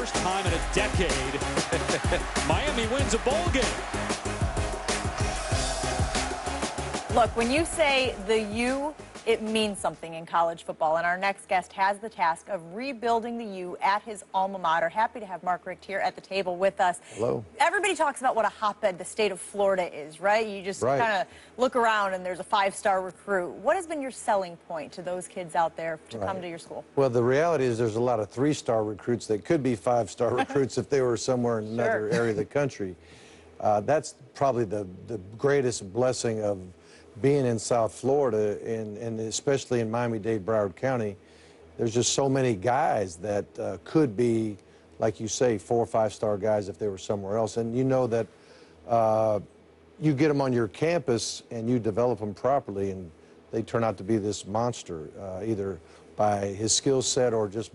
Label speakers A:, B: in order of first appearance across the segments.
A: first time in a decade, Miami wins a bowl game.
B: Look, when you say the U, it means something in college football, and our next guest has the task of rebuilding the U at his alma mater. Happy to have Mark Richt here at the table with us.
C: Hello.
B: Everybody talks about what a hotbed the state of Florida is, right? You just kind of look around and there's a five-star recruit. What has been your selling point to those kids out there to come to your school?
C: Well, the reality is there's a lot of three-star recruits that could be five-star recruits if they were somewhere in another area of the country. That's probably the greatest blessing of being in South Florida, and especially in Miami-Dade, Broward County. There's just so many guys that could be, like you say, 4- or 5-star guys if they were somewhere else. And you know that you get them on your campus and you develop them properly, and they turn out to be this monster, either by his skill set or just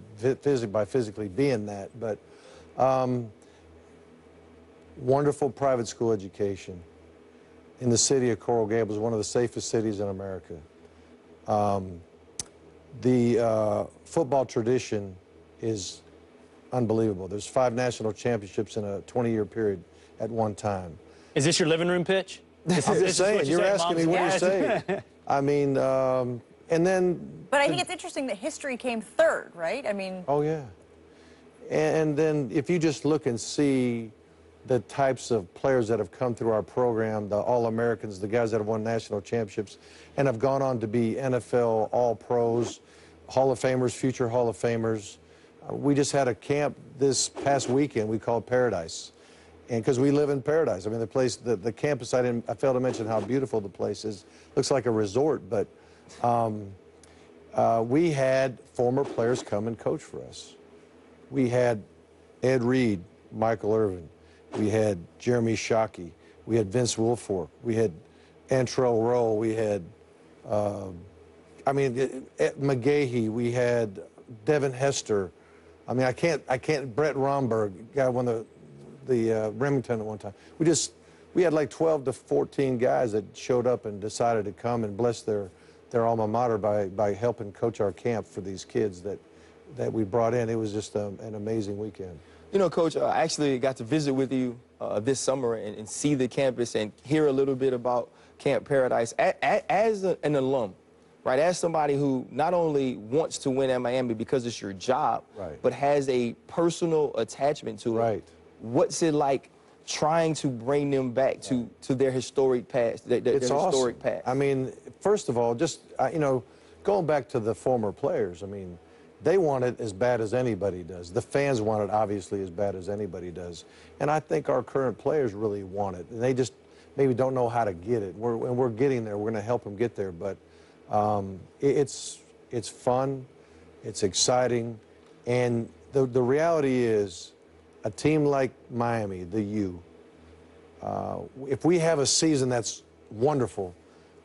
C: by physically being that. But wonderful private school education in the city of Coral Gables, one of the safest cities in America. The football tradition is unbelievable. There's 5 national championships in a 20-year period at one time.
D: Is this your living room pitch?
C: I'm just saying, you're asking me what you say. I mean, and then...
B: But I think it's interesting that history came third, right? I mean...
C: Oh, yeah. And then if you just look and see the types of players that have come through our program, the All-Americans, the guys that have won national championships and have gone on to be NFL All-Pros, Hall of Famers, future Hall of Famers. We just had a camp this past weekend we called Paradise. And because we live in Paradise. I mean, the place, the campus, I failed to mention how beautiful the place is. Looks like a resort, but we had former players come and coach for us. We had Ed Reed, Michael Irvin. We had Jeremy Shockey. We had Vince Wilfork. We had Antrell Rowe. We had, McGahee. We had Devin Hester. I mean, I can't, Brett Romberg, guy won the Remington at one time. We had like 12 to 14 guys that showed up and decided to come and bless their alma mater by helping coach our camp for these kids that we brought in. It was just an amazing weekend.
E: You know, Coach, I actually got to visit with you this summer and see the campus and hear a little bit about Camp Paradise. As an alum, right, as somebody who not only wants to win at Miami because it's your job, but has a personal attachment to it, what's it like trying to bring them back to their historic past, their historic past?
C: I mean, first of all, just, you know, going back to the former players, I mean, they want it as bad as anybody does. The fans want it, obviously, as bad as anybody does. And I think our current players really want it. And they just maybe don't know how to get it. We're getting there. We're going to help them get there. But it's fun. It's exciting. And the reality is, a team like Miami, the U, if we have a season that's wonderful,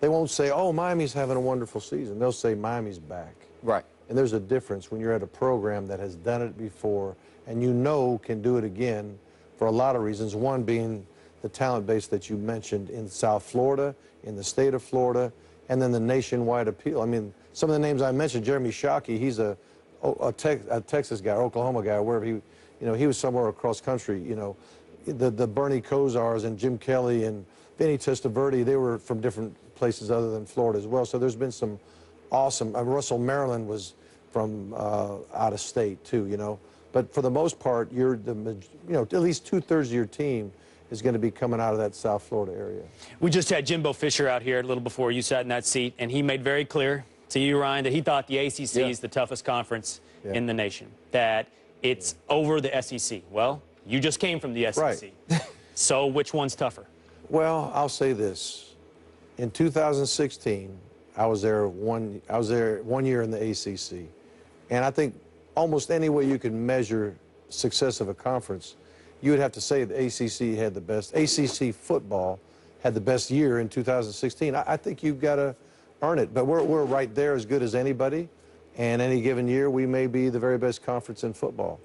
C: they won't say, oh, Miami's having a wonderful season. They'll say, Miami's back.
E: Right.
C: And there's a difference when you're at a program that has done it before and you know can do it again for a lot of reasons, one being the talent base that you mentioned in South Florida, in the state of Florida, and then the nationwide appeal. I mean, some of the names I mentioned, Jeremy Shockey, he's a Texas guy, Oklahoma guy, wherever he, you know, he was somewhere across country, you know. The Bernie Kosars and Jim Kelly and Vinny Testaverde, they were from different places other than Florida as well. So there's been some awesome. Russell Maryland was from out of state too, you know. But for the most part, at least 2/3 of your team is going to be coming out of that South Florida area.
D: We just had Jimbo Fisher out here a little before you sat in that seat, and he made very clear to you, Ryan, that he thought the ACC is the toughest conference in the nation, that it's over the SEC. Well, you just came from the SEC. So which one's tougher?
C: Well, I'll say this. In 2016, I was there one year in the ACC. And I think almost any way you can measure success of a conference, you would have to say the ACC had the best. ACC football had the best year in 2016. I think you've got to earn it. But we're right there as good as anybody. And any given year, we may be the very best conference in football.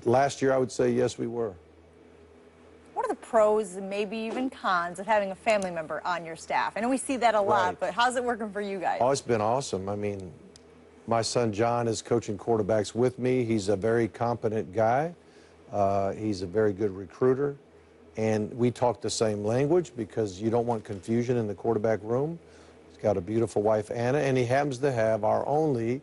C: Last year, I would say, yes, we were.
B: What are the pros and maybe even cons of having a family member on your staff? I know we see that a lot, but how's it working for you guys?
C: Oh, it's been awesome. I mean, my son John is coaching quarterbacks with me. He's a very competent guy. He's a very good recruiter. And we talk the same language because you don't want confusion in the quarterback room. He's got a beautiful wife, Anna, and he happens to have our only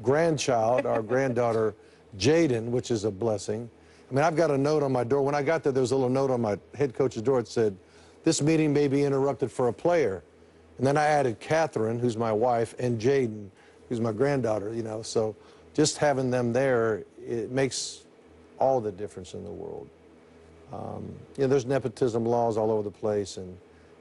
C: grandchild, our granddaughter, Jaden, which is a blessing. I mean, I've got a note on my door. When I got there was a little note on my head coach's door. It said, "This meeting may be interrupted for a player." And then I added Catherine, who's my wife, and Jaden, who's my granddaughter, you know. So just having them there, it makes all the difference in the world. You know, there's nepotism laws all over the place,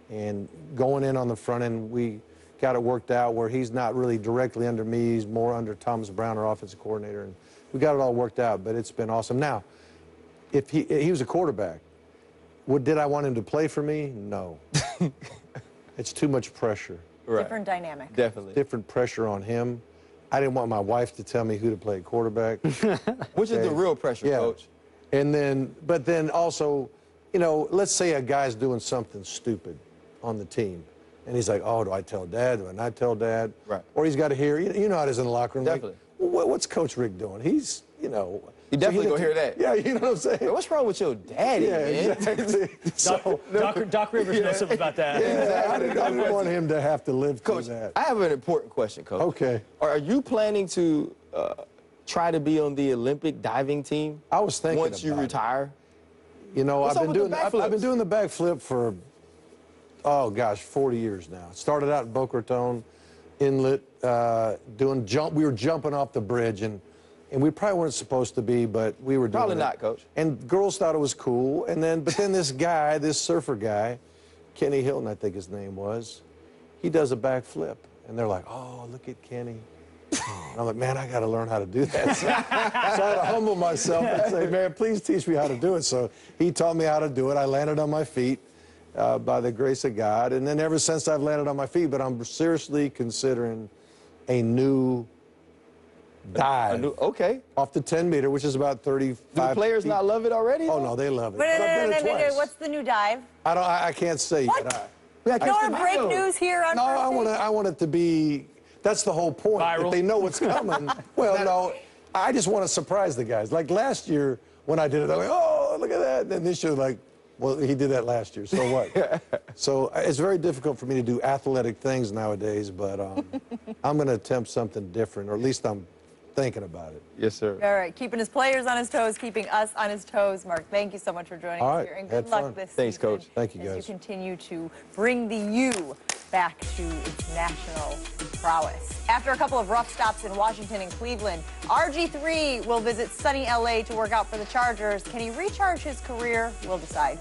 C: and going in on the front end, we got it worked out where he's not really directly under me. He's more under Thomas Brown, our offensive coordinator, and we got it all worked out, but it's been awesome. Now, if he was a quarterback, did I want him to play for me? No. It's too much pressure.
E: Right.
B: Different dynamic.
E: Definitely.
C: Different pressure on him. I didn't want my wife to tell me who to play quarterback.
E: Which is the real pressure, Coach.
C: And then, but then also, you know, let's say a guy's doing something stupid on the team, and he's like, "Oh, do I tell Dad? Do I not tell Dad?"
E: Right.
C: Or he's got to hear, you know how it is in the locker room.
E: Definitely.
C: Like, what's Coach Richt doing? He's, you know.
E: You definitely gonna hear that.
C: Yeah, you know what I'm saying?
E: Hey, what's wrong with your daddy, man?
C: Exactly. So,
D: Doc Rivers knows something about that.
C: yeah, I didn't want him to have to live
E: Coach,
C: through that.
E: I have an important question, Coach.
C: Okay.
E: Are you planning to try to be on the Olympic diving team?
C: I was thinking
E: once you
C: about it.
E: retire.
C: You know,
E: What's
C: I've
E: up
C: been
E: with the
C: doing the
E: backflips?
C: backflip for, oh gosh, 40 years now. Started out in Boca Raton Inlet, we were jumping off the bridge, and we probably weren't supposed to be, but we were doing
E: Probably
C: it.
E: not, Coach.
C: And girls thought it was cool, but then this guy, this surfer guy, Kenny Hilton, I think his name was, he does a backflip, and they're like, "Oh, look at Kenny." And I'm like, "Man, I got to learn how to do that." So I had to humble myself and say, "Man, please teach me how to do it." So he taught me how to do it. I landed on my feet by the grace of God. And then ever since I've landed on my feet, but I'm seriously considering a new dive.
E: Okay.
C: Off the 10-meter, which is about 35
E: Do the players
C: feet.
E: not love it already?
C: Oh, no, they love it.
B: Wait,
C: I've done it twice.
B: what's the new dive?
C: I can't say
B: What?
C: yet.
B: No more break news here on
C: No,
B: First Take?
C: I want it to be, that's the whole point.
D: Viral.
C: If they know what's coming. Well, no, I just want to surprise the guys. Like last year when I did it, they're like, "Oh, look at that." And then this year, like, well, he did that last year, so what? So it's very difficult for me to do athletic things nowadays, but I'm going to attempt something different, or at least I'm thinking about it.
E: Yes, sir.
B: All right, keeping his players on his toes, keeping us on his toes. Mark, thank you so much for joining
C: All
B: us
C: right,
B: here, and
C: had
B: good luck
C: fun.
B: this
E: Thanks,
B: season.
E: Coach.
C: Thank you,
B: As
C: guys.
B: you continue to bring the U back to its national prowess. After a couple of rough stops in Washington and Cleveland, RG3 will visit sunny LA to work out for the Chargers. Can he recharge his career? We'll decide.